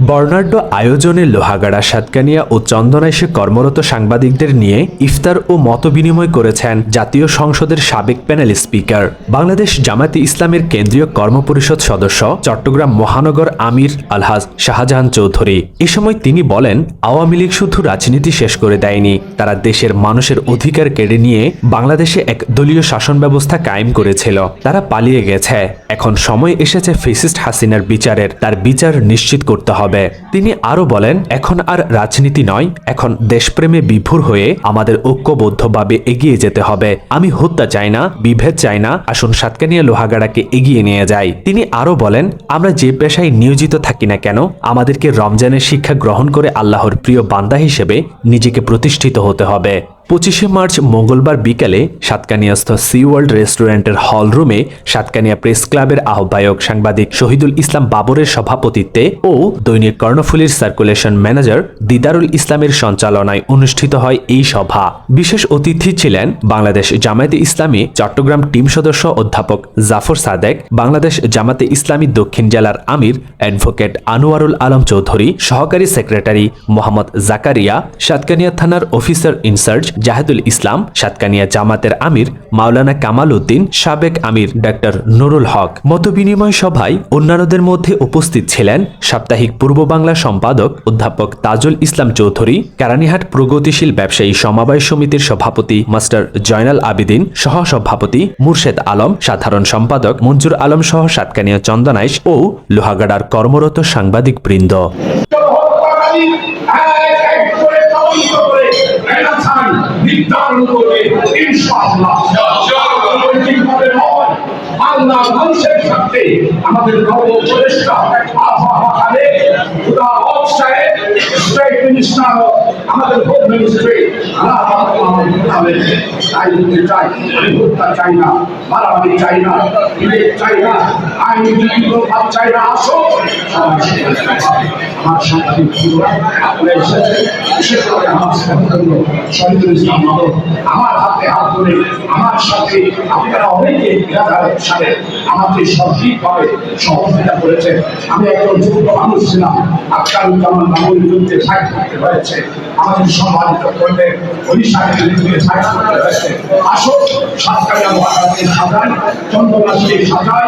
বর্ণাঢ্য আয়োজনে লোহাগাড়া, সাতকানিয়া ও চন্দনায় এসে কর্মরত সাংবাদিকদের নিয়ে ইফতার ও মতবিনিময় করেছেন জাতীয় সংসদের সাবেক প্যানেল স্পিকার, বাংলাদেশ জামায়াতে ইসলামের কেন্দ্রীয় কর্মপরিষদ সদস্য, চট্টগ্রাম মহানগর আমির আলহাজ শাহজাহান চৌধুরী। এ সময় তিনি বলেন, আওয়ামী লীগ শুধু রাজনীতি শেষ করে দেয়নি, তারা দেশের মানুষের অধিকার কেড়ে নিয়ে বাংলাদেশে এক দলীয় শাসন ব্যবস্থা কায়েম করেছিল। তারা পালিয়ে গেছে। এখন সময় এসেছে ফ্যাসিস্ট হাসিনার বিচারের, তার বিচার নিশ্চিত করতে হবে। তিনি আরো বলেন, এখন আর রাজনীতি নয়, এখন দেশপ্রেমে বিভোর হয়ে আমাদের ঐক্যবদ্ধভাবে এগিয়ে যেতে হবে। আমি হত্যা চাই না, বিভেদ চাই না, আসুন সাতকানিয়া লোহাগাড়াকে এগিয়ে নিয়ে যাই। তিনি আরো বলেন, আমরা যে পেশায় নিয়োজিত থাকি না কেন, আমাদেরকে রমজানের শিক্ষা গ্রহণ করে আল্লাহর প্রিয় বান্দা হিসেবে নিজেকে প্রতিষ্ঠিত হতে হবে। 25শে মার্চ মঙ্গলবার বিকেলে সাতকানিয়াস্থ সি ওয়ার্ল্ড রেস্টুরেন্টের হলরুমে সাতকানিয়া প্রেস ক্লাবের আহ্বায়ক সাংবাদিক শহীদুল ইসলাম বাবরের সভাপতিত্বে ও দৈনিক কর্ণফুলীর সার্কুলেশন ম্যানেজার দিদারুল ইসলামের সঞ্চালনায় অনুষ্ঠিত হয় এই সভা। বিশেষ অতিথি ছিলেন বাংলাদেশ জামায়াতে ইসলামী চট্টগ্রাম টিম সদস্য অধ্যাপক জাফর সাদেক, বাংলাদেশ জামায়াতে ইসলামী দক্ষিণ জেলার আমির অ্যাডভোকেট আনোয়ারুল আলম চৌধুরী, সহকারী সেক্রেটারি মোহাম্মদ জাকারিয়া, সাতকানিয়া থানার অফিসার ইনচার্জ জাহেদুল ইসলাম, সাতকানিয়া জামাতের আমির মাওলানা কামাল উদ্দিন, সাবেক আমির ডাক্তার নুরুল হক। মতবিনিময় সভায় অন্যান্যদের মধ্যে উপস্থিত ছিলেন সাপ্তাহিক পূর্ব বাংলা সম্পাদক অধ্যাপক তাজুল ইসলাম চৌধুরী, কেরানীহাট প্রগতিশীল ব্যবসায়ী সমবায় সমিতির সভাপতি মাস্টার জয়নাল আবিদিন, সহ সভাপতি মুর্শেদ আলম, সাধারণ সম্পাদক মঞ্জুর আলম সহ সাতকানিয়া চন্দনাইশ ও লোহাগাড়ার কর্মরত সাংবাদিক বৃন্দ। আল্লাহ মানুষের সাথে আমাদের আমাদের হোম মিনিস্ট্রি চাই না, মারামারি চাই না, চাই না, আইনজীবী চাই না। আসো আমার সাংবাদিক বিশেষ করে আমার শহীদুল ইসলাম আমার হাতে হাত ধরে আমার সাথে আপনারা অনেকে সাথে আমাকে সঠিকভাবে সহযোগিতা করেছে। আমি একজন যুক্ত মানুষ ছিলাম, আক্তারুজ্জামান মামুনের বিরুদ্ধে ফাইট করতে হয়েছে, আমাদের সম্মানিত করলে ওড়িশাকে বিরুদ্ধে ফাইট করতে হয়েছে। আসো সাতকানিয়া মহারাজকে সাজাই, চন্দ্রনাথকে সাজাই।